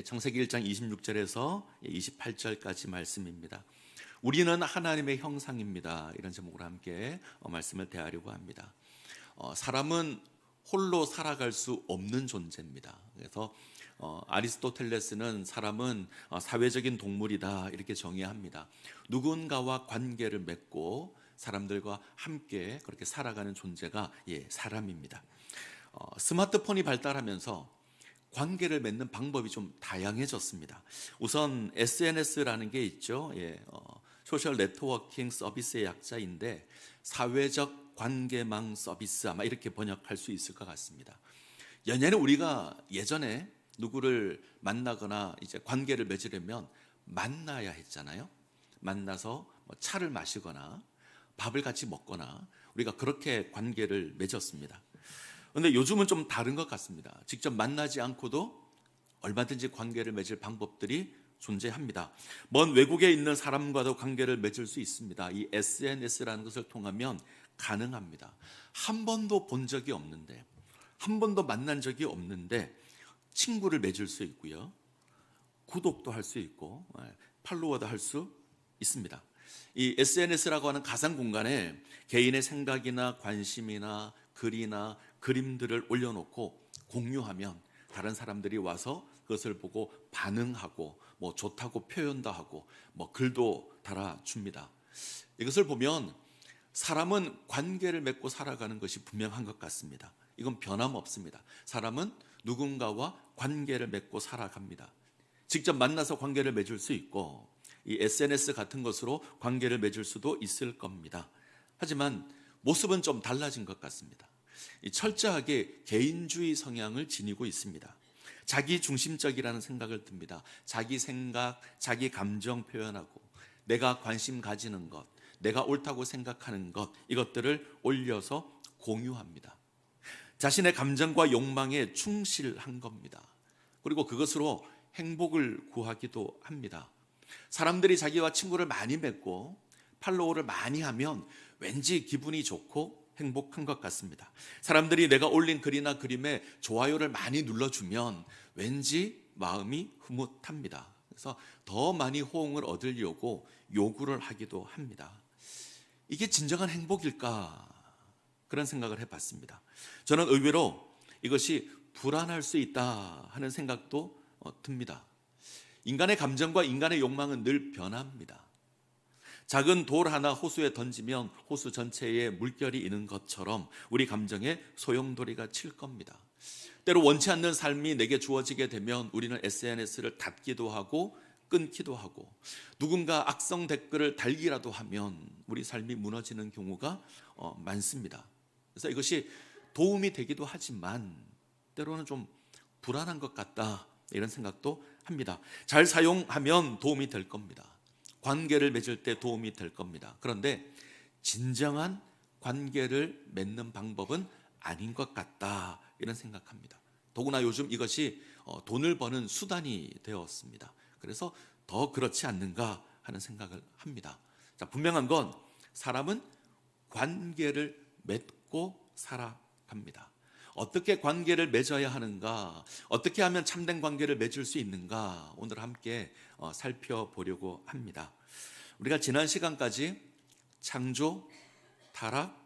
창세기 1장 26절에서 28절까지 말씀입니다. 우리는 하나님의 형상입니다. 이런 제목으로 함께 말씀을 대하려고 합니다. 사람은 홀로 살아갈 수 없는 존재입니다. 그래서 아리스토텔레스는 사람은 사회적인 동물이다 이렇게 정의합니다. 누군가와 관계를 맺고 사람들과 함께 그렇게 살아가는 존재가 사람입니다. 스마트폰이 발달하면서 관계를 맺는 방법이 좀 다양해졌습니다. 우선 SNS라는 게 있죠. 소셜 네트워킹 서비스의 약자인데 사회적 관계망 서비스, 아마 이렇게 번역할 수 있을 것 같습니다. 연예는 우리가 예전에 누구를 만나거나 이제 관계를 맺으려면 만나야 했잖아요. 만나서 차를 마시거나 밥을 같이 먹거나 우리가 그렇게 관계를 맺었습니다. 그런데 요즘은 좀 다른 것 같습니다. 직접 만나지 않고도 얼마든지 관계를 맺을 방법들이 존재합니다. 먼 외국에 있는 사람과도 관계를 맺을 수 있습니다. 이 SNS라는 것을 통하면 가능합니다. 한 번도 본 적이 없는데, 한 번도 만난 적이 없는데 친구를 맺을 수 있고요, 구독도 할 수 있고 팔로워도 할 수 있습니다. 이 SNS라고 하는 가상 공간에 개인의 생각이나 관심이나 글이나 그림들을 올려놓고 공유하면 다른 사람들이 와서 그것을 보고 반응하고 좋다고 표현도 하고 글도 달아줍니다. 이것을 보면 사람은 관계를 맺고 살아가는 것이 분명한 것 같습니다. 이건 변함없습니다. 사람은 누군가와 관계를 맺고 살아갑니다. 직접 만나서 관계를 맺을 수 있고 이 SNS 같은 것으로 관계를 맺을 수도 있을 겁니다. 하지만 모습은 좀 달라진 것 같습니다. 철저하게 개인주의 성향을 지니고 있습니다. 자기 중심적이라는 생각을 듭니다. 자기 생각, 자기 감정 표현하고 내가 관심 가지는 것, 내가 옳다고 생각하는 것, 이것들을 올려서 공유합니다. 자신의 감정과 욕망에 충실한 겁니다. 그리고 그것으로 행복을 구하기도 합니다. 사람들이 자기와 친구를 많이 맺고 팔로워를 많이 하면 왠지 기분이 좋고 행복한 것 같습니다. 사람들이 내가 올린 글이나 그림에 좋아요를 많이 눌러주면 왠지 마음이 흐뭇합니다. 그래서 더 많이 호응을 얻으려고 요구를 하기도 합니다. 이게 진정한 행복일까? 그런 생각을 해봤습니다. 저는 의외로 이것이 불안할 수 있다 하는 생각도 듭니다. 인간의 감정과 인간의 욕망은 늘 변합니다. 작은 돌 하나 호수에 던지면 호수 전체에 물결이 있는 것처럼 우리 감정에 소용돌이가 칠 겁니다. 때로 원치 않는 삶이 내게 주어지게 되면 우리는 SNS를 닫기도 하고 끊기도 하고 누군가 악성 댓글을 달기라도 하면 우리 삶이 무너지는 경우가 많습니다. 그래서 이것이 도움이 되기도 하지만 때로는 좀 불안한 것 같다 이런 생각도 합니다. 잘 사용하면 도움이 될 겁니다. 관계를 맺을 때 도움이 될 겁니다. 그런데 진정한 관계를 맺는 방법은 아닌 것 같다 이런 생각합니다. 더구나 요즘 이것이 돈을 버는 수단이 되었습니다. 그래서 더 그렇지 않는가 하는 생각을 합니다. 자, 분명한 건 사람은 관계를 맺고 살아갑니다. 어떻게 관계를 맺어야 하는가, 어떻게 하면 참된 관계를 맺을 수 있는가, 오늘 함께 살펴보려고 합니다. 우리가 지난 시간까지 창조, 타락,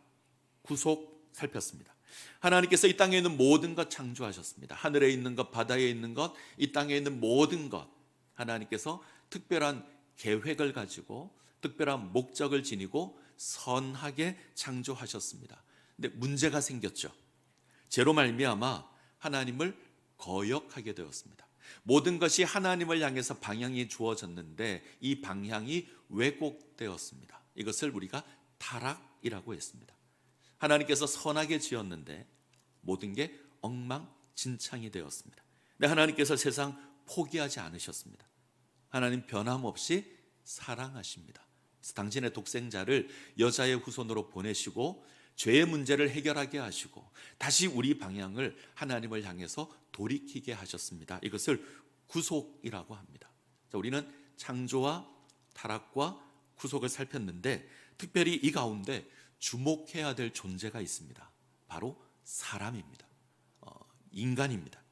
구속 살폈습니다. 하나님께서 이 땅에 있는 모든 것 창조하셨습니다. 하늘에 있는 것, 바다에 있는 것, 이 땅에 있는 모든 것, 하나님께서 특별한 계획을 가지고 특별한 목적을 지니고 선하게 창조하셨습니다. 근데 문제가 생겼죠. 죄로 말미암아 하나님을 거역하게 되었습니다. 모든 것이 하나님을 향해서 방향이 주어졌는데 이 방향이 왜곡되었습니다. 이것을 우리가 타락이라고 했습니다. 하나님께서 선하게 지었는데 모든 게 엉망진창이 되었습니다. 근데 하나님께서 세상 포기하지 않으셨습니다. 하나님 변함없이 사랑하십니다. 당신의 독생자를 여자의 후손으로 보내시고 죄의 문제를 해결하게 하시고 다시 우리 방향을 하나님을 향해서 돌이키게 하셨습니다. 이것을 구속이라고 합니다. 자, 우리는 창조와 타락과 구속을 살폈는데 특별히 이 가운데 주목해야 될 존재가 있습니다. 바로 사람입니다. 인간입니다.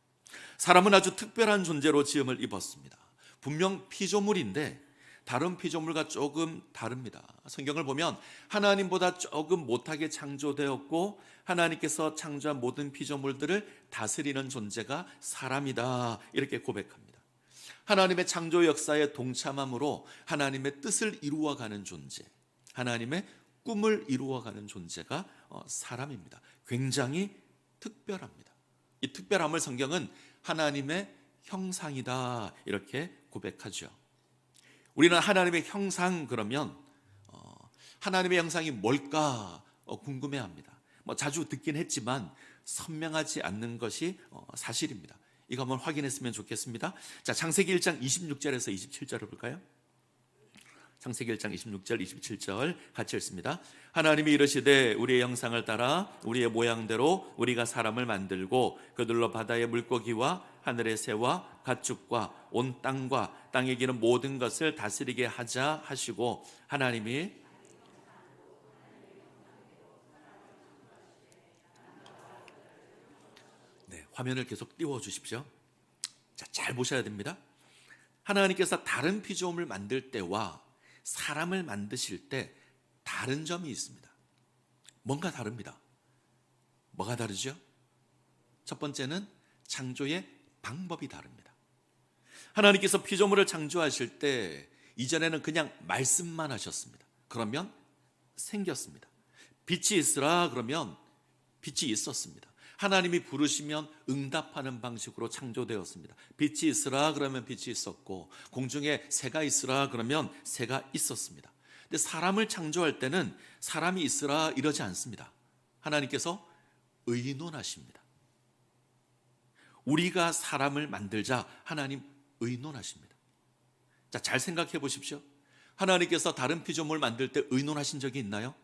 사람은 아주 특별한 존재로 지음을 입었습니다. 분명 피조물인데 다른 피조물과 조금 다릅니다. 성경을 보면 하나님보다 조금 못하게 창조되었고 하나님께서 창조한 모든 피조물들을 다스리는 존재가 사람이다, 이렇게 고백합니다. 하나님의 창조 역사에 동참함으로 하나님의 뜻을 이루어가는 존재, 하나님의 꿈을 이루어가는 존재가 사람입니다. 굉장히 특별합니다. 이 특별함을 성경은 하나님의 형상이다, 이렇게 고백하죠. 우리는 하나님의 형상, 그러면 하나님의 형상이 뭘까 궁금해합니다. 자주 듣긴 했지만 선명하지 않는 것이 사실입니다. 이거 한번 확인했으면 좋겠습니다. 자, 창세기 1장 26절에서 27절을 볼까요? 창세기 1장 26절 27절 같이 읽습니다. 하나님이 이르시되 우리의 형상을 따라 우리의 모양대로 우리가 사람을 만들고 그들로 바다의 물고기와 하늘의 새와 가축과 온 땅과 땅에 기는 모든 것을 다스리게 하자 하시고, 하나님이 화면을 계속 띄워 주십시오. 자, 잘 보셔야 됩니다. 하나님께서 다른 피조물을 만들 때와 사람을 만드실 때 다른 점이 있습니다. 뭔가 다릅니다. 뭐가 다르죠? 첫 번째는 창조의 방법이 다릅니다. 하나님께서 피조물을 창조하실 때 이전에는 그냥 말씀만 하셨습니다. 그러면 생겼습니다. 빛이 있으라 그러면 빛이 있었습니다. 하나님이 부르시면 응답하는 방식으로 창조되었습니다. 빛이 있으라 그러면 빛이 있었고, 공중에 새가 있으라 그러면 새가 있었습니다. 근데 사람을 창조할 때는 사람이 있으라 이러지 않습니다. 하나님께서 의논하십니다. 우리가 사람을 만들자, 하나님 의논하십니다. 자, 잘 생각해 보십시오. 하나님께서 다른 피조물 만들 때 의논하신 적이 있나요?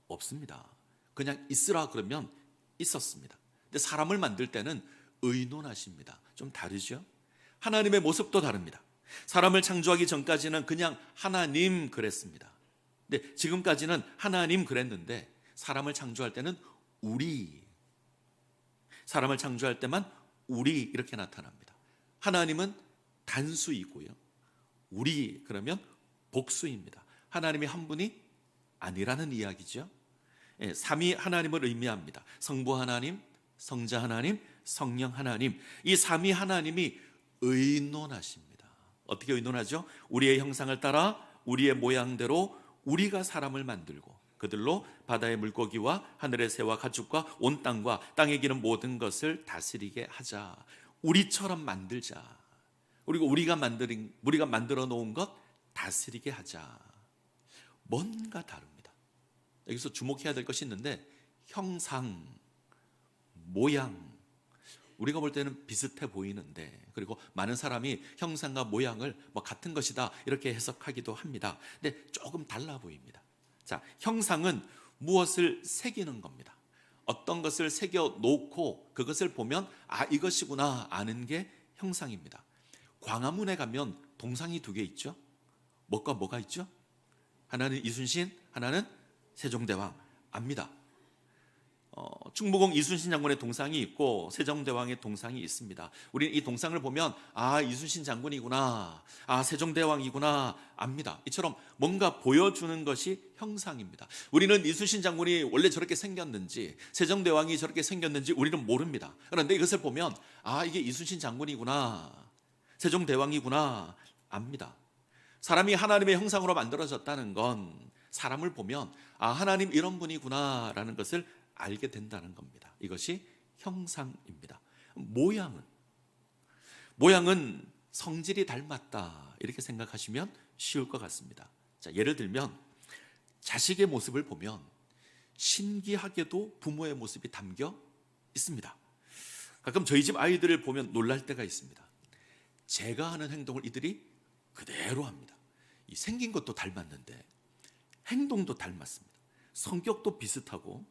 없습니다. 그냥 있으라 그러면 있었습니다. 근데 사람을 만들 때는 의논하십니다. 좀 다르죠? 하나님의 모습도 다릅니다. 사람을 창조하기 전까지는 그냥 하나님 그랬습니다. 근데 지금까지는 하나님 그랬는데 사람을 창조할 때는 우리, 사람을 창조할 때만 우리 이렇게 나타납니다. 하나님은 단수이고요, 우리 그러면 복수입니다. 하나님이 한 분이 아니라는 이야기죠. 삼위 하나님을 의미합니다. 성부 하나님, 성자 하나님, 성령 하나님, 이 삼위 하나님이 의논하십니다. 어떻게 의논하죠? 우리의 형상을 따라 우리의 모양대로 우리가 사람을 만들고 그들로 바다의 물고기와 하늘의 새와 가축과 온 땅과 땅에 기는 모든 것을 다스리게 하자. 우리처럼 만들자. 그리고 우리가 만들어 놓은 것 다스리게 하자. 뭔가 다릅니다. 여기서 주목해야 될 것이 있는데, 형상, 모양, 우리가 볼 때는 비슷해 보이는데, 그리고 많은 사람이 형상과 모양을 같은 것이다 이렇게 해석하기도 합니다. 근데 조금 달라 보입니다. 자, 형상은 무엇을 새기는 겁니다. 어떤 것을 새겨 놓고 그것을 보면 이것이구나 아는 게 형상입니다. 광화문에 가면 동상이 두 개 있죠. 뭐가 뭐가 있죠? 하나는 이순신, 하나는 세종대왕. 압니다. 충무공 이순신 장군의 동상이 있고 세종대왕의 동상이 있습니다. 우리는 이 동상을 보면 이순신 장군이구나, 세종대왕이구나 압니다. 이처럼 뭔가 보여주는 것이 형상입니다. 우리는 이순신 장군이 원래 저렇게 생겼는지 세종대왕이 저렇게 생겼는지 우리는 모릅니다. 그런데 이것을 보면 이게 이순신 장군이구나, 세종대왕이구나 압니다. 사람이 하나님의 형상으로 만들어졌다는 건 사람을 보면 하나님 이런 분이구나 라는 것을 알게 된다는 겁니다. 이것이 형상입니다. 모양은 성질이 닮았다 이렇게 생각하시면 쉬울 것 같습니다. 자, 예를 들면 자식의 모습을 보면 신기하게도 부모의 모습이 담겨 있습니다. 가끔 저희 집 아이들을 보면 놀랄 때가 있습니다. 제가 하는 행동을 이들이 그대로 합니다. 이 생긴 것도 닮았는데 행동도 닮았습니다. 성격도 비슷하고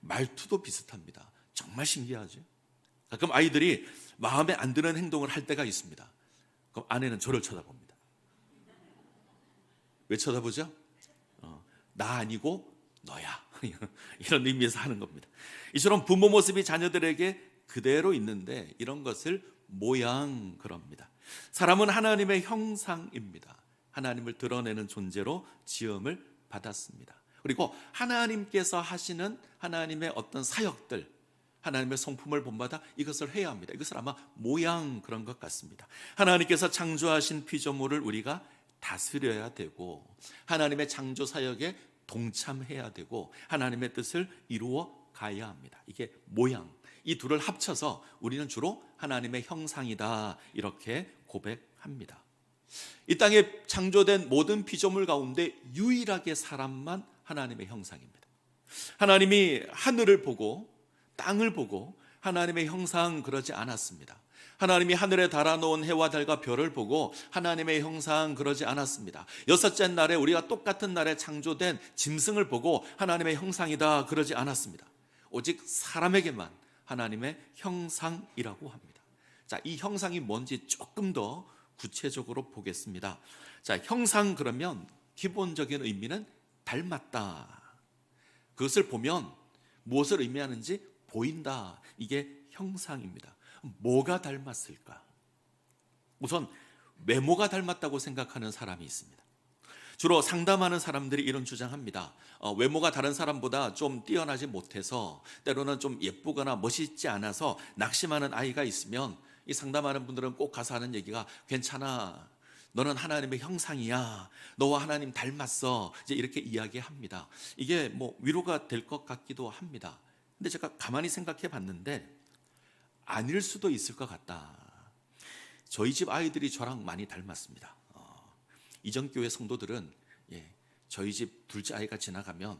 말투도 비슷합니다. 정말 신기하죠? 가끔 아이들이 마음에 안 드는 행동을 할 때가 있습니다. 그럼 아내는 저를 쳐다봅니다. 왜 쳐다보죠? 나 아니고 너야. 이런 의미에서 하는 겁니다. 이처럼 부모 모습이 자녀들에게 그대로 있는데 이런 것을 모양 그럽니다. 사람은 하나님의 형상입니다. 하나님을 드러내는 존재로 지음을 받았습니다. 그리고 하나님께서 하시는 하나님의 어떤 사역들, 하나님의 성품을 본받아 이것을 해야 합니다. 이것을 아마 모양 그런 것 같습니다. 하나님께서 창조하신 피조물을 우리가 다스려야 되고, 하나님의 창조 사역에 동참해야 되고, 하나님의 뜻을 이루어 가야 합니다. 이게 모양, 이 둘을 합쳐서 우리는 주로 하나님의 형상이다, 이렇게 고백합니다. 이 땅에 창조된 모든 피조물 가운데 유일하게 사람만 하나님의 형상입니다. 하나님이 하늘을 보고 땅을 보고 하나님의 형상 그러지 않았습니다. 하나님이 하늘에 달아놓은 해와 달과 별을 보고 하나님의 형상 그러지 않았습니다. 여섯째 날에 우리가 똑같은 날에 창조된 짐승을 보고 하나님의 형상이다 그러지 않았습니다. 오직 사람에게만 하나님의 형상이라고 합니다. 자, 이 형상이 뭔지 조금 더 구체적으로 보겠습니다. 자, 형상 그러면 기본적인 의미는 닮았다. 그것을 보면 무엇을 의미하는지 보인다. 이게 형상입니다. 뭐가 닮았을까? 우선 외모가 닮았다고 생각하는 사람이 있습니다. 주로 상담하는 사람들이 이런 주장합니다. 외모가 다른 사람보다 좀 뛰어나지 못해서, 때로는 좀 예쁘거나 멋있지 않아서 낙심하는 아이가 있으면 이 상담하는 분들은 꼭 가서 하는 얘기가, 괜찮아, 너는 하나님의 형상이야, 너와 하나님 닮았어, 이제 이렇게 이야기합니다. 이게 뭐 위로가 될 것 같기도 합니다. 근데 제가 가만히 생각해 봤는데 아닐 수도 있을 것 같다. 저희 집 아이들이 저랑 많이 닮았습니다. 이전 교회 성도들은 저희 집 둘째 아이가 지나가면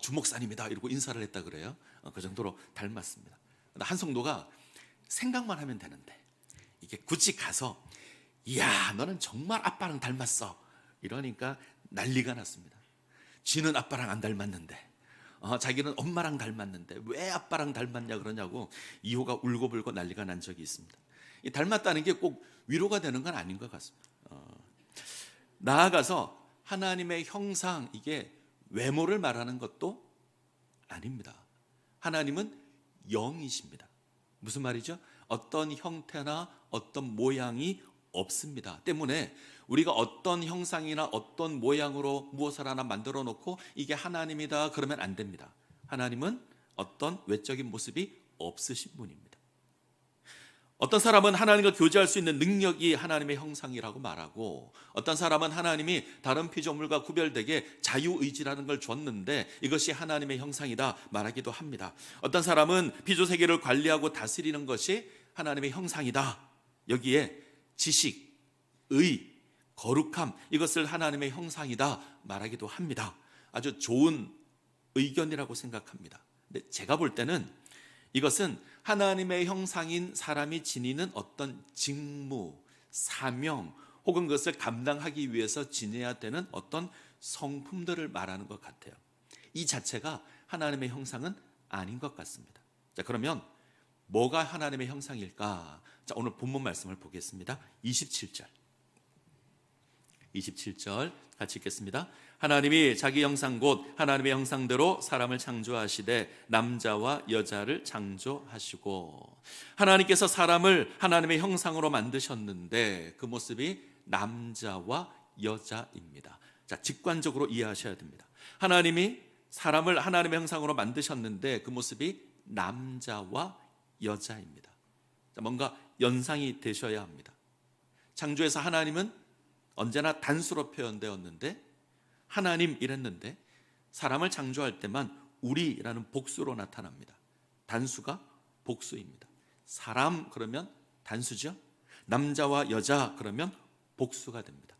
주목사님이다 이러고 인사를 했다 그래요. 그 정도로 닮았습니다. 한 성도가 생각만 하면 되는데 이게 굳이 가서, 이야 너는 정말 아빠랑 닮았어, 이러니까 난리가 났습니다. 지는 아빠랑 안 닮았는데, 자기는 엄마랑 닮았는데 왜 아빠랑 닮았냐 그러냐고 이호가 울고불고 난리가 난 적이 있습니다. 이 닮았다는 게 꼭 위로가 되는 건 아닌 것 같습니다. 나아가서 하나님의 형상, 이게 외모를 말하는 것도 아닙니다. 하나님은 영이십니다. 무슨 말이죠? 어떤 형태나 어떤 모양이 없습니다. 때문에 우리가 어떤 형상이나 어떤 모양으로 무엇을 하나 만들어 놓고 이게 하나님이다 그러면 안 됩니다. 하나님은 어떤 외적인 모습이 없으신 분입니다. 어떤 사람은 하나님과 교제할 수 있는 능력이 하나님의 형상이라고 말하고, 어떤 사람은 하나님이 다른 피조물과 구별되게 자유의지라는 걸 줬는데 이것이 하나님의 형상이다 말하기도 합니다. 어떤 사람은 피조세계를 관리하고 다스리는 것이 하나님의 형상이다, 여기에 지식, 의, 거룩함, 이것을 하나님의 형상이다 말하기도 합니다. 아주 좋은 의견이라고 생각합니다. 근데 제가 볼 때는 이것은 하나님의 형상인 사람이 지니는 어떤 직무, 사명, 혹은 그것을 감당하기 위해서 지내야 되는 어떤 성품들을 말하는 것 같아요. 이 자체가 하나님의 형상은 아닌 것 같습니다. 자, 그러면 뭐가 하나님의 형상일까? 자, 오늘 본문 말씀을 보겠습니다. 27절 같이 읽겠습니다. 하나님이 자기 형상 곧 하나님의 형상대로 사람을 창조하시되 남자와 여자를 창조하시고, 하나님께서 사람을 하나님의 형상으로 만드셨는데 그 모습이 남자와 여자입니다. 자, 직관적으로 이해하셔야 됩니다. 하나님이 사람을 하나님의 형상으로 만드셨는데 그 모습이 남자와 여자입니다. 자, 뭔가 연상이 되셔야 합니다. 창조에서 하나님은 언제나 단수로 표현되었는데, 하나님 이랬는데 사람을 창조할 때만 우리라는 복수로 나타납니다. 단수가 복수입니다. 사람 그러면 단수죠. 남자와 여자 그러면 복수가 됩니다.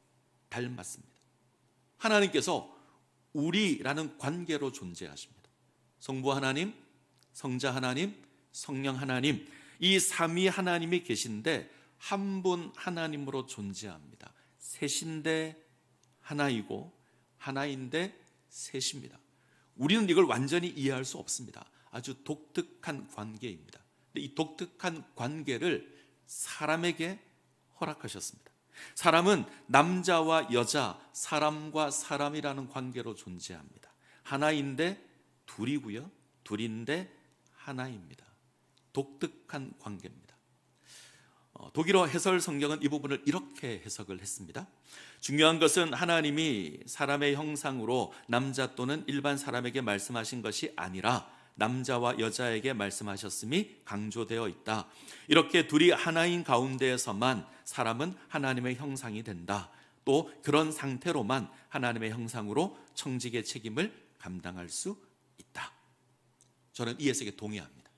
닮았습니다. 하나님께서 우리라는 관계로 존재하십니다. 성부 하나님, 성자 하나님, 성령 하나님, 이 삼위 하나님이 계신데 한 분 하나님으로 존재합니다. 셋인데 하나이고 하나인데 셋입니다. 우리는 이걸 완전히 이해할 수 없습니다. 아주 독특한 관계입니다. 근데 이 독특한 관계를 사람에게 허락하셨습니다. 사람은 남자와 여자, 사람과 사람이라는 관계로 존재합니다. 하나인데 둘이고요, 둘인데 하나입니다. 독특한 관계입니다. 독일어 해설 성경은 이 부분을 이렇게 해석을 했습니다. 중요한 것은 하나님이 사람의 형상으로 남자 또는 일반 사람에게 말씀하신 것이 아니라 남자와 여자에게 말씀하셨음이 강조되어 있다. 이렇게 둘이 하나인 가운데에서만 사람은 하나님의 형상이 된다. 또 그런 상태로만 하나님의 형상으로 청지기의 책임을 감당할 수 있다. 저는 이 해석에 동의합니다.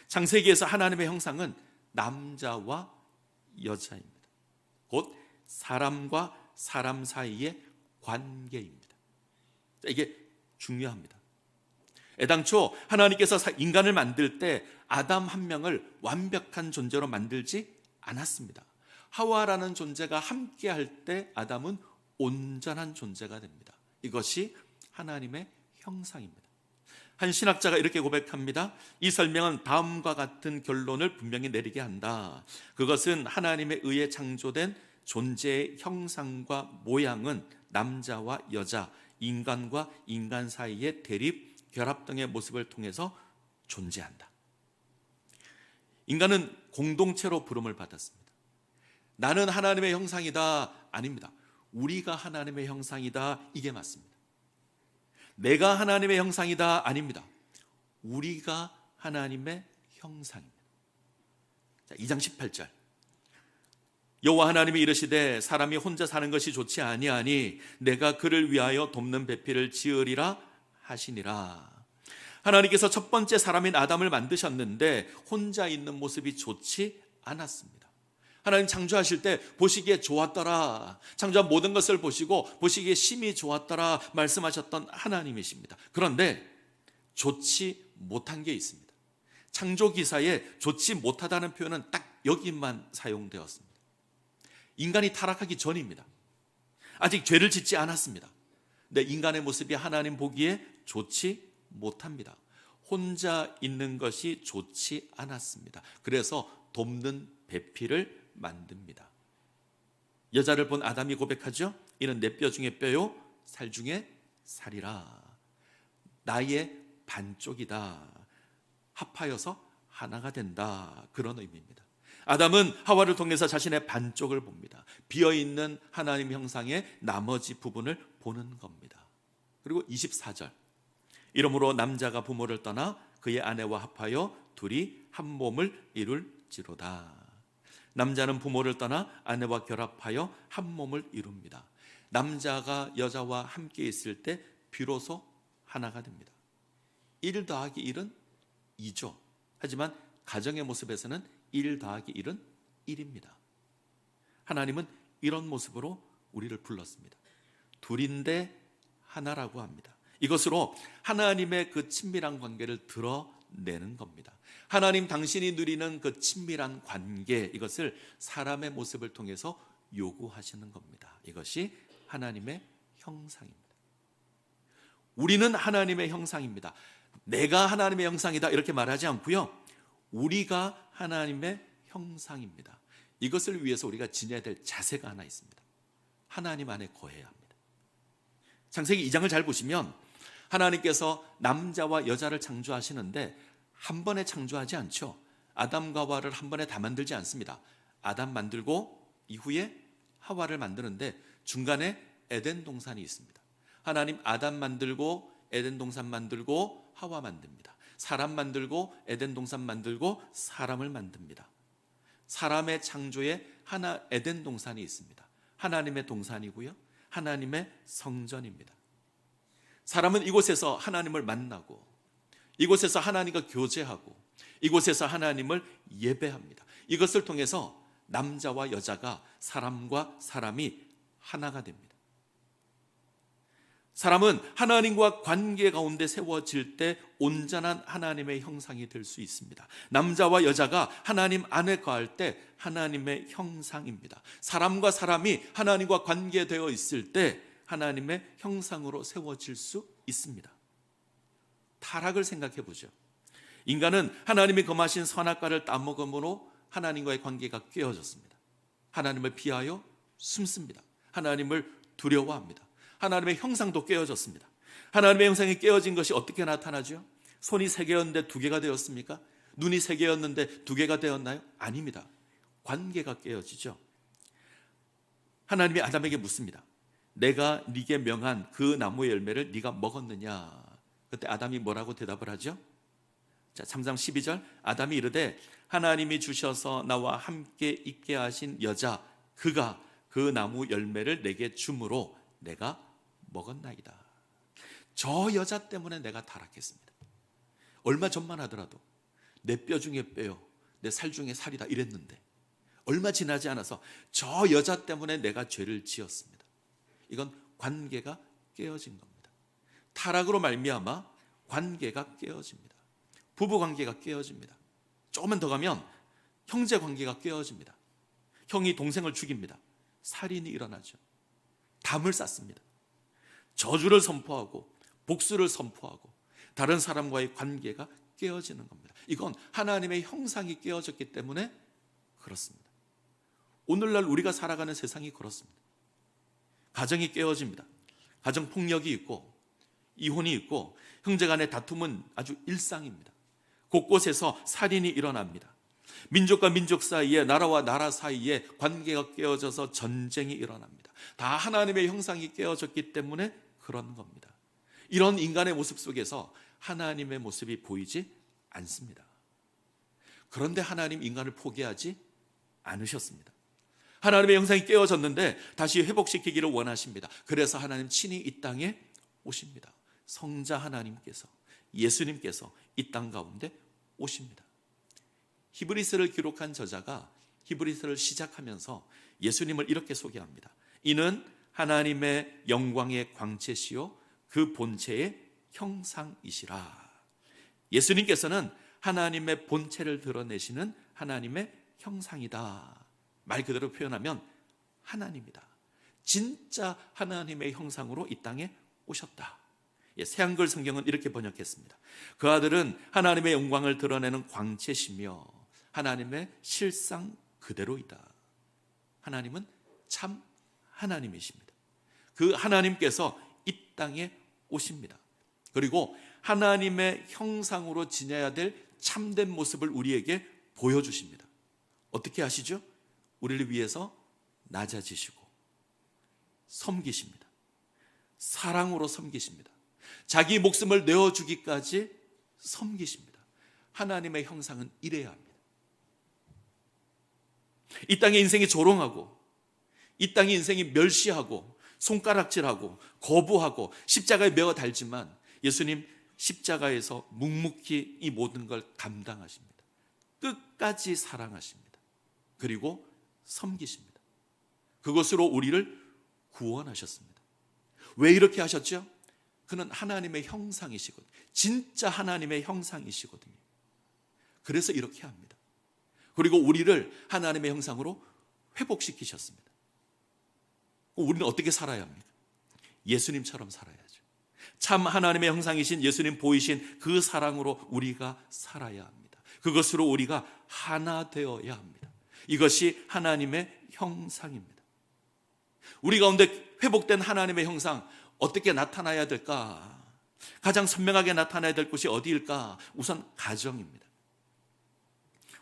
창세기에서 하나님의 형상은 남자와 여자입니다. 곧 사람과 사람 사이의 관계입니다. 이게 중요합니다. 애당초 하나님께서 인간을 만들 때 아담 한 명을 완벽한 존재로 만들지 않았습니다. 하와라는 존재가 함께 할 때 아담은 온전한 존재가 됩니다. 이것이 하나님의 형상입니다. 한 신학자가 이렇게 고백합니다. 이 설명은 다음과 같은 결론을 분명히 내리게 한다. 그것은 하나님에 의해 창조된 존재의 형상과 모양은 남자와 여자, 인간과 인간 사이의 대립, 결합 등의 모습을 통해서 존재한다. 인간은 공동체로 부름을 받았습니다. 나는 하나님의 형상이다. 아닙니다. 우리가 하나님의 형상이다. 이게 맞습니다. 내가 하나님의 형상이다. 아닙니다. 우리가 하나님의 형상입니다. 자, 2장 18절. 여호와 하나님이 이르시되 사람이 혼자 사는 것이 좋지 아니하니 내가 그를 위하여 돕는 배필을 지으리라 하시니라. 하나님께서 첫 번째 사람인 아담을 만드셨는데 혼자 있는 모습이 좋지 않았습니다. 하나님 창조하실 때 보시기에 좋았더라, 창조한 모든 것을 보시고 보시기에 심히 좋았더라 말씀하셨던 하나님이십니다. 그런데 좋지 못한 게 있습니다. 창조 기사에 좋지 못하다는 표현은 딱 여기만 사용되었습니다. 인간이 타락하기 전입니다. 아직 죄를 짓지 않았습니다. 근데 인간의 모습이 하나님 보기에 좋지 못합니다. 혼자 있는 것이 좋지 않았습니다. 그래서 돕는 배필을 만듭니다. 여자를 본 아담이 고백하죠. 이는 내 뼈 중에 뼈요 살 중에 살이라. 나의 반쪽이다. 합하여서 하나가 된다. 그런 의미입니다. 아담은 하와를 통해서 자신의 반쪽을 봅니다. 비어있는 하나님 형상의 나머지 부분을 보는 겁니다. 그리고 24절. 이러므로 남자가 부모를 떠나 그의 아내와 합하여 둘이 한 몸을 이룰지로다. 남자는 부모를 떠나 아내와 결합하여 한 몸을 이룹니다. 남자가 여자와 함께 있을 때 비로소 하나가 됩니다. 1 더하기 1은 2죠. 하지만 가정의 모습에서는 1 더하기 1은 1입니다. 하나님은 이런 모습으로 우리를 불렀습니다. 둘인데 하나라고 합니다. 이것으로 하나님의 그 친밀한 관계를 드러내는 겁니다. 하나님 당신이 누리는 그 친밀한 관계, 이것을 사람의 모습을 통해서 요구하시는 겁니다. 이것이 하나님의 형상입니다. 우리는 하나님의 형상입니다. 내가 하나님의 형상이다 이렇게 말하지 않고요. 우리가 하나님의 형상입니다. 이것을 위해서 우리가 지녀야 될 자세가 하나 있습니다. 하나님 안에 거해야 합니다. 창세기 2장을 잘 보시면 하나님께서 남자와 여자를 창조하시는데 한 번에 창조하지 않죠. 아담과 하와를 한 번에 다 만들지 않습니다. 아담 만들고 이후에 하와를 만드는데 중간에 에덴 동산이 있습니다. 하나님 아담 만들고 에덴 동산 만들고 하와 만듭니다. 사람 만들고 에덴 동산 만들고 사람을 만듭니다. 사람의 창조에 하나 에덴 동산이 있습니다. 하나님의 동산이고요. 하나님의 성전입니다. 사람은 이곳에서 하나님을 만나고 이곳에서 하나님과 교제하고 이곳에서 하나님을 예배합니다. 이것을 통해서 남자와 여자가 사람과 사람이 하나가 됩니다. 사람은 하나님과 관계 가운데 세워질 때 온전한 하나님의 형상이 될 수 있습니다. 남자와 여자가 하나님 안에 거할 때 하나님의 형상입니다. 사람과 사람이 하나님과 관계되어 있을 때 하나님의 형상으로 세워질 수 있습니다. 타락을 생각해 보죠. 인간은 하나님이 금하신 선악과를 따먹음으로 하나님과의 관계가 깨어졌습니다. 하나님을 피하여 숨습니다. 하나님을 두려워합니다. 하나님의 형상도 깨어졌습니다. 하나님의 형상이 깨어진 것이 어떻게 나타나죠? 손이 3개였는데 2개가 되었습니까? 눈이 3개였는데 2개가 되었나요? 아닙니다. 관계가 깨어지죠. 하나님이 아담에게 묻습니다. 내가 네게 명한 그 나무의 열매를 네가 먹었느냐? 그때 아담이 뭐라고 대답을 하죠? 자, 3장 12절 아담이 이르되 하나님이 주셔서 나와 함께 있게 하신 여자 그가 그 나무 열매를 내게 주므로 내가 먹었나이다. 저 여자 때문에 내가 타락했습니다. 얼마 전만 하더라도 내 뼈 중에 뼈요, 내 살 중에 살이다 이랬는데 얼마 지나지 않아서 저 여자 때문에 내가 죄를 지었습니다. 이건 관계가 깨어진 겁니다. 타락으로 말미암아 관계가 깨어집니다. 부부 관계가 깨어집니다. 조금만 더 가면 형제 관계가 깨어집니다. 형이 동생을 죽입니다. 살인이 일어나죠. 담을 쌓습니다. 저주를 선포하고 복수를 선포하고 다른 사람과의 관계가 깨어지는 겁니다. 이건 하나님의 형상이 깨어졌기 때문에 그렇습니다. 오늘날 우리가 살아가는 세상이 그렇습니다. 가정이 깨어집니다. 가정 폭력이 있고 이혼이 있고 형제 간의 다툼은 아주 일상입니다. 곳곳에서 살인이 일어납니다. 민족과 민족 사이에, 나라와 나라 사이에 관계가 깨어져서 전쟁이 일어납니다. 다 하나님의 형상이 깨어졌기 때문에 그런 겁니다. 이런 인간의 모습 속에서 하나님의 모습이 보이지 않습니다. 그런데 하나님 인간을 포기하지 않으셨습니다. 하나님의 형상이 깨어졌는데 다시 회복시키기를 원하십니다. 그래서 하나님 친히 이 땅에 오십니다. 성자 하나님께서, 예수님께서 이 땅 가운데 오십니다. 히브리서를 기록한 저자가 히브리서를 시작하면서 예수님을 이렇게 소개합니다. 이는 하나님의 영광의 광채시요 그 본체의 형상이시라. 예수님께서는 하나님의 본체를 드러내시는 하나님의 형상이다. 말 그대로 표현하면 하나님이다. 진짜 하나님의 형상으로 이 땅에 오셨다. 새한글 성경은 이렇게 번역했습니다. 그 아들은 하나님의 영광을 드러내는 광채시며 하나님의 실상 그대로이다. 하나님은 참 하나님이십니다. 그 하나님께서 이 땅에 오십니다. 그리고 하나님의 형상으로 지녀야 될 참된 모습을 우리에게 보여주십니다. 어떻게 하시죠? 우리를 위해서 낮아지시고 섬기십니다. 사랑으로 섬기십니다. 자기 목숨을 내어주기까지 섬기십니다. 하나님의 형상은 이래야 합니다. 이 땅의 인생이 조롱하고 이 땅의 인생이 멸시하고 손가락질하고 거부하고 십자가에 매어 달지만 예수님 십자가에서 묵묵히 이 모든 걸 감당하십니다. 끝까지 사랑하십니다. 그리고 섬기십니다. 그것으로 우리를 구원하셨습니다. 왜 이렇게 하셨죠? 그는 하나님의 형상이시거든요. 진짜 하나님의 형상이시거든요. 그래서 이렇게 합니다. 그리고 우리를 하나님의 형상으로 회복시키셨습니다. 우리는 어떻게 살아야 합니까? 예수님처럼 살아야죠. 참 하나님의 형상이신 예수님 보이신 그 사랑으로 우리가 살아야 합니다. 그것으로 우리가 하나 되어야 합니다. 이것이 하나님의 형상입니다. 우리 가운데 회복된 하나님의 형상 어떻게 나타나야 될까? 가장 선명하게 나타나야 될 곳이 어디일까? 우선 가정입니다.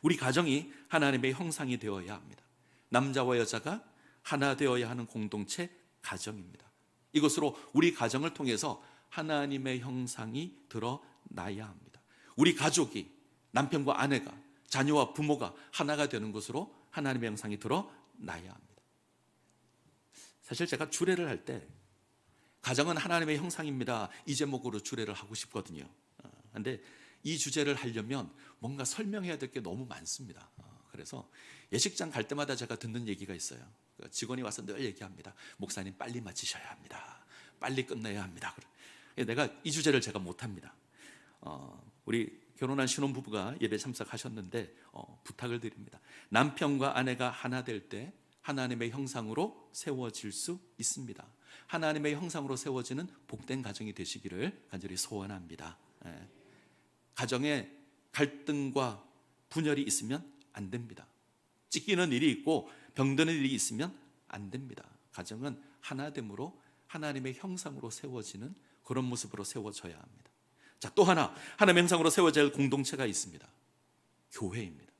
우리 가정이 하나님의 형상이 되어야 합니다. 남자와 여자가 하나 되어야 하는 공동체 가정입니다. 이것으로 우리 가정을 통해서 하나님의 형상이 드러나야 합니다. 우리 가족이 남편과 아내가 자녀와 부모가 하나가 되는 것으로 하나님의 형상이 드러나야 합니다. 사실 제가 주례를 할 때 가정은 하나님의 형상입니다. 이 제목으로 주례를 하고 싶거든요. 그런데 이 주제를 하려면 뭔가 설명해야 될 게 너무 많습니다. 그래서 예식장 갈 때마다 제가 듣는 얘기가 있어요. 직원이 와서 늘 얘기합니다. 목사님 빨리 마치셔야 합니다. 빨리 끝내야 합니다. 내가 이 주제를 제가 못합니다. 우리 결혼한 신혼부부가 예배 참석하셨는데 부탁을 드립니다. 남편과 아내가 하나 될 때 하나님의 형상으로 세워질 수 있습니다. 하나님의 형상으로 세워지는 복된 가정이 되시기를 간절히 소원합니다. 가정에 갈등과 분열이 있으면 안 됩니다. 찢기는 일이 있고 병드는 일이 있으면 안 됩니다. 가정은 하나됨으로 하나님의 형상으로 세워지는 그런 모습으로 세워져야 합니다. 자, 또 하나 하나님의 형상으로 세워질 공동체가 있습니다. 교회입니다.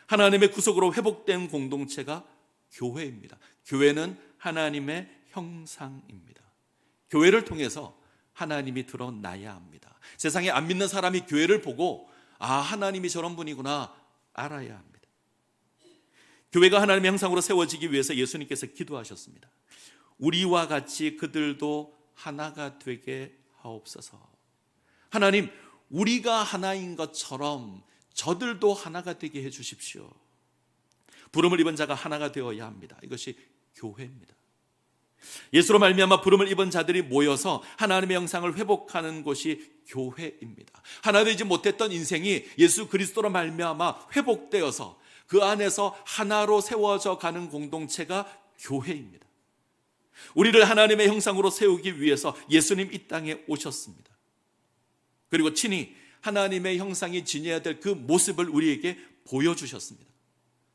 하나님의 구속으로 회복된 공동체가 교회입니다. 교회는 하나님의 형상입니다. 교회를 통해서 하나님이 드러나야 합니다. 세상에 안 믿는 사람이 교회를 보고 하나님이 저런 분이구나 알아야 합니다. 교회가 하나님의 형상으로 세워지기 위해서 예수님께서 기도하셨습니다. 우리와 같이 그들도 하나가 되게 하옵소서. 하나님, 우리가 하나인 것처럼 저들도 하나가 되게 해 주십시오. 부름을 입은 자가 하나가 되어야 합니다. 이것이 교회입니다. 예수로 말미암아 부름을 입은 자들이 모여서 하나님의 형상을 회복하는 곳이 교회입니다. 하나 되지 못했던 인생이 예수 그리스도로 말미암아 회복되어서 그 안에서 하나로 세워져 가는 공동체가 교회입니다. 우리를 하나님의 형상으로 세우기 위해서 예수님 이 땅에 오셨습니다. 그리고 친히 하나님의 형상이 지녀야 될 그 모습을 우리에게 보여주셨습니다.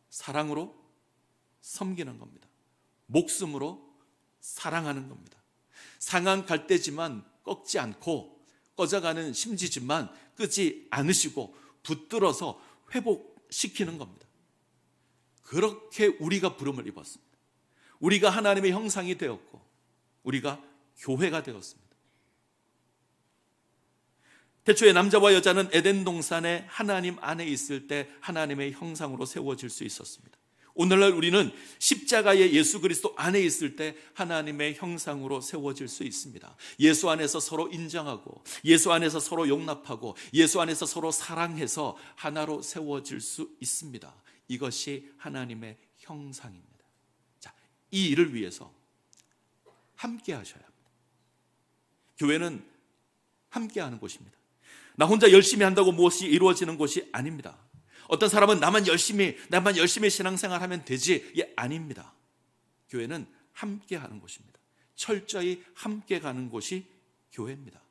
사랑으로 섬기는 겁니다. 목숨으로 사랑하는 겁니다. 상한 갈대지만 꺾지 않고 꺼져가는 심지지만 끄지 않으시고 붙들어서 회복시키는 겁니다. 그렇게 우리가 부름을 입었습니다. 우리가 하나님의 형상이 되었고 우리가 교회가 되었습니다. 태초에 남자와 여자는 에덴 동산에 하나님 안에 있을 때 하나님의 형상으로 세워질 수 있었습니다. 오늘날 우리는 십자가의 예수 그리스도 안에 있을 때 하나님의 형상으로 세워질 수 있습니다. 예수 안에서 서로 인정하고 예수 안에서 서로 용납하고 예수 안에서 서로 사랑해서 하나로 세워질 수 있습니다. 이것이 하나님의 형상입니다. 자, 이 일을 위해서 함께 하셔야 합니다. 교회는 함께 하는 곳입니다. 나 혼자 열심히 한다고 무엇이 이루어지는 곳이 아닙니다. 어떤 사람은 나만 열심히 신앙생활 하면 되지. 아닙니다. 교회는 함께 하는 곳입니다. 철저히 함께 가는 곳이 교회입니다.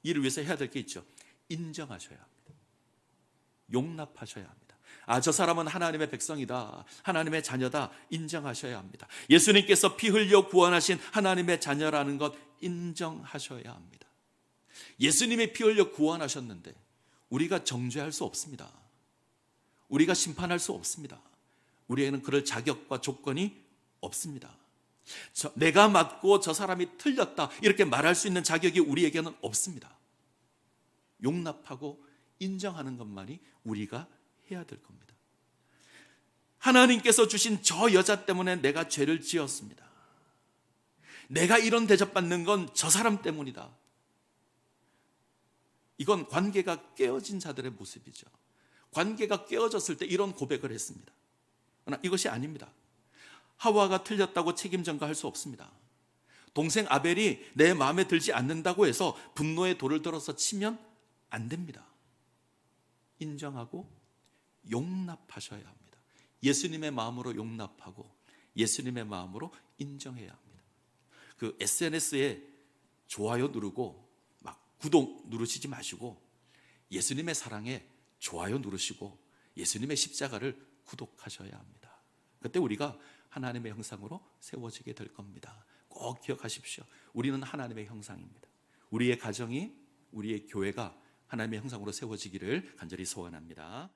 이를 위해서 해야 될 게 있죠. 인정하셔야 합니다. 용납하셔야 합니다. 저 사람은 하나님의 백성이다. 하나님의 자녀다. 인정하셔야 합니다. 예수님께서 피 흘려 구원하신 하나님의 자녀라는 것 인정하셔야 합니다. 예수님이 피 흘려 구원하셨는데 우리가 정죄할 수 없습니다. 우리가 심판할 수 없습니다. 우리에게는 그럴 자격과 조건이 없습니다. 내가 맞고 저 사람이 틀렸다 이렇게 말할 수 있는 자격이 우리에게는 없습니다. 용납하고 인정하는 것만이 우리가 해야 될 겁니다. 하나님께서 주신 저 여자 때문에 내가 죄를 지었습니다. 내가 이런 대접받는 건 저 사람 때문이다. 이건 관계가 깨어진 자들의 모습이죠. 관계가 깨어졌을 때 이런 고백을 했습니다. 그러나 이것이 아닙니다. 하와가 틀렸다고 책임 전가할 수 없습니다. 동생 아벨이 내 마음에 들지 않는다고 해서 분노의 돌을 들어서 치면 안 됩니다. 인정하고 용납하셔야 합니다. 예수님의 마음으로 용납하고 예수님의 마음으로 인정해야 합니다. 그 SNS에 좋아요 누르고 막 구독 누르시지 마시고 예수님의 사랑에 좋아요 누르시고 예수님의 십자가를 구독하셔야 합니다. 그때 우리가 하나님의 형상으로 세워지게 될 겁니다. 꼭 기억하십시오. 우리는 하나님의 형상입니다. 우리의 가정이, 우리의 교회가 하나님의 형상으로 세워지기를 간절히 소원합니다.